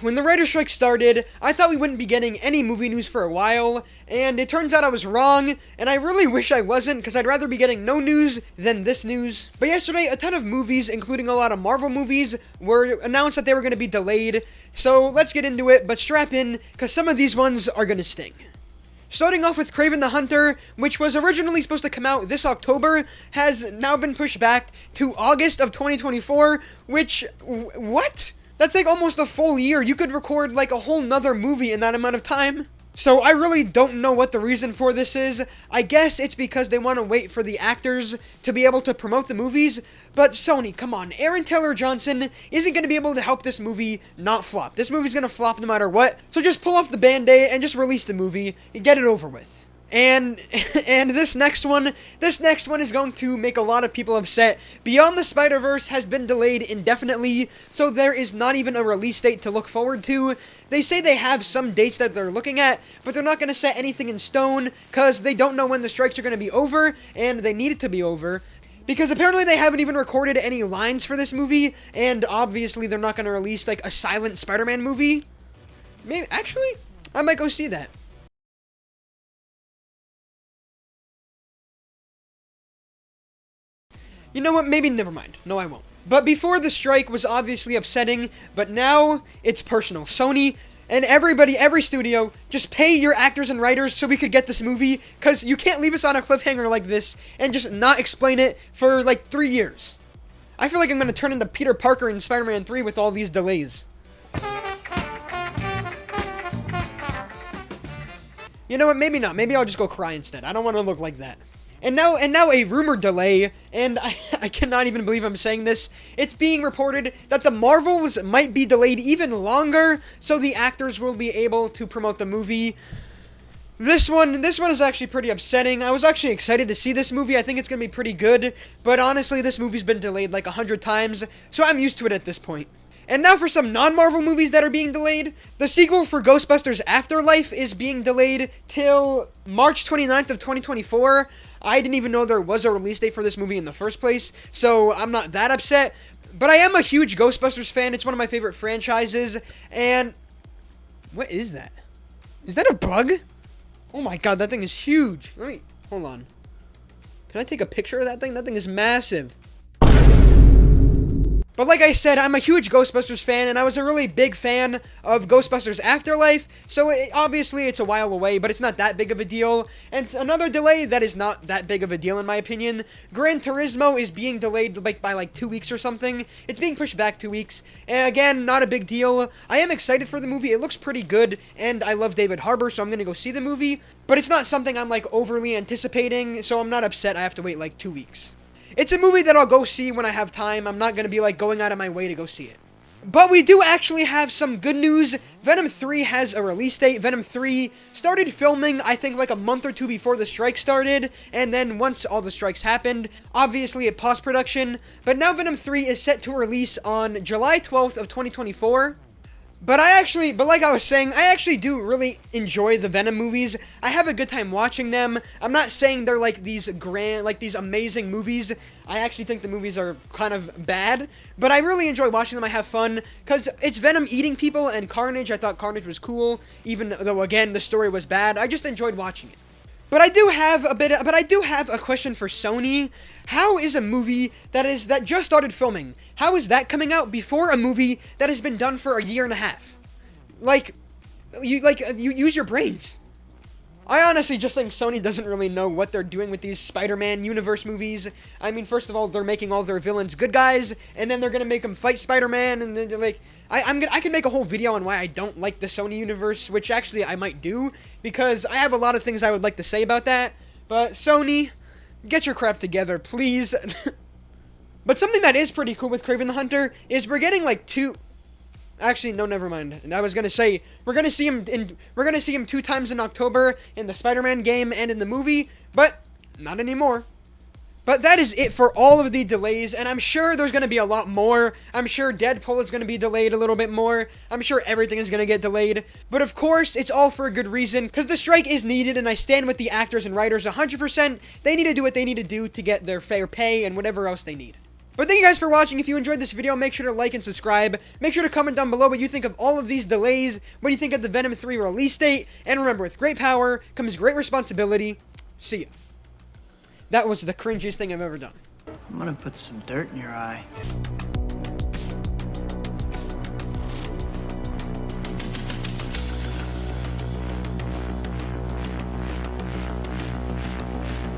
When the writer's strike started, I thought we wouldn't be getting any movie news for a while, and it turns out I was wrong, and I really wish I wasn't, because I'd rather be getting no news than this news. But yesterday, a ton of movies, including a lot of Marvel movies, were announced that they were going to be delayed, so let's get into it, but strap in, because some of these ones are going to sting. Starting off with Kraven the Hunter, which was originally supposed to come out this October, has now been pushed back to August of 2024, which, what? That's like almost a full year. You could record like a whole nother movie in that amount of time. So I really don't know what the reason for this is. I guess it's because they want to wait for the actors to be able to promote the movies. But Sony, come on. Aaron Taylor Johnson isn't going to be able to help this movie not flop. This movie's going to flop no matter what. So just pull off the Band-Aid and just release the movie and get it over with. And this next one is going to make a lot of people upset. Beyond the Spider-Verse has been delayed indefinitely, so there is not even a release date to look forward to. They say they have some dates that they're looking at, but they're not going to set anything in stone, because they don't know when the strikes are going to be over, and they need it to be over. Because apparently they haven't even recorded any lines for this movie, and obviously they're not going to release, like, a silent Spider-Man movie. Maybe, actually, I might go see that. You know what, maybe never mind. No, I won't. But before the strike was obviously upsetting, but now it's personal. Sony and everybody, every studio, just pay your actors and writers so we could get this movie, because you can't leave us on a cliffhanger like this and just not explain it for like 3 years. I feel like I'm going to turn into Peter Parker in Spider-Man 3 with all these delays. You know what, maybe not. Maybe I'll just go cry instead. I don't want to look like that. And now a rumored delay, and I cannot even believe I'm saying this. It's being reported that the Marvels might be delayed even longer, so the actors will be able to promote the movie. This one is actually pretty upsetting. I was actually excited to see this movie. I think it's going to be pretty good, but honestly, this movie's been delayed like 100 times, so I'm used to it at this point. And now for some non-Marvel movies that are being delayed. The sequel for Ghostbusters Afterlife is being delayed till March 29th of 2024. I didn't even know there was a release date for this movie in the first place, so I'm not that upset. But I am a huge Ghostbusters fan. It's one of my favorite franchises. And what is that? Is that a bug? Oh my god, that thing is huge. Hold on. Can I take a picture of that thing? That thing is massive. But like I said, I'm a huge Ghostbusters fan, and I was a really big fan of Ghostbusters Afterlife, so obviously it's a while away, but it's not that big of a deal. And another delay that is not that big of a deal in my opinion, Gran Turismo is being delayed by like 2 weeks or something. It's being pushed back 2 weeks, and again, not a big deal. I am excited for the movie. It looks pretty good, and I love David Harbour, so I'm going to go see the movie. But it's not something I'm like overly anticipating, so I'm not upset I have to wait like 2 weeks. It's a movie that I'll go see when I have time. I'm not going to be like going out of my way to go see it. But we do actually have some good news. Venom 3 has a release date. Venom 3 started filming, I think, like a month or two before the strike started. And then once all the strikes happened, obviously it paused production. But now Venom 3 is set to release on July 12th of 2024. But like I was saying, I actually do really enjoy the Venom movies. I have a good time watching them. I'm not saying they're like these grand, like these amazing movies. I actually think the movies are kind of bad, but I really enjoy watching them. I have fun, because it's Venom eating people and Carnage. I thought Carnage was cool, even though, again, the story was bad. I just enjoyed watching it. But I do have a question for Sony. How is a movie that just started filming, how is that coming out before a movie that has been done for a year and a half? You use your brains. I honestly just think Sony doesn't really know what they're doing with these Spider-Man universe movies. I mean, first of all, they're making all their villains good guys, and then they're gonna make them fight Spider-Man, and then like, I can make a whole video on why I don't like the Sony universe, which actually I might do, because I have a lot of things I would like to say about that. But Sony, get your crap together, please. But something that is pretty cool with Kraven the Hunter is we're getting like two. Actually, no, never mind. I was gonna say we're gonna see him 2 times in October in the Spider-Man game and in the movie, but not anymore. But that is it for all of the delays, and I'm sure there's gonna be a lot more. I'm sure Deadpool is gonna be delayed a little bit more. I'm sure everything is gonna get delayed. But of course, it's all for a good reason, because the strike is needed, and I stand with the actors and writers 100%. They need to do what they need to do to get their fair pay and whatever else they need. But thank you guys for watching. If you enjoyed this video, make sure to like and subscribe. Make sure to comment down below what you think of all of these delays. What do you think of the Venom 3 release date? And remember, with great power comes great responsibility. See ya. That was the cringiest thing I've ever done. I'm gonna put some dirt in your eye.